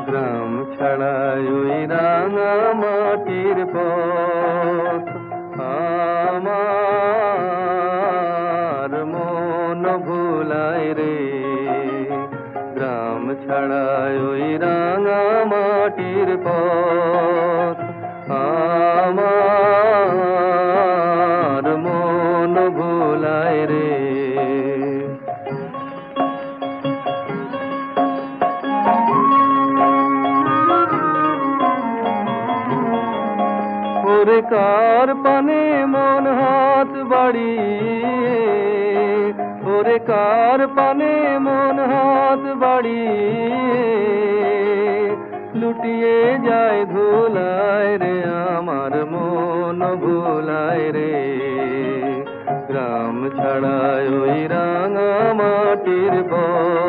গ্রাম ছাড়াই ওই রাঙা মাটির পথ আমার মন ভুলায় রে। গ্রাম ছাড়াই ওই রাঙা মাটির পথ আমার মন ভুলায় রে। ওরে কার পানে মন হাত বাড়িয়ে, ওরে কার পানে মন হাত বাড়িয়ে লুটিয়ে যায় ধুলায় রে। আমার মন ভুলায় রে। গ্রাম ছাড়ায় ওই রাঙা মাটির পথ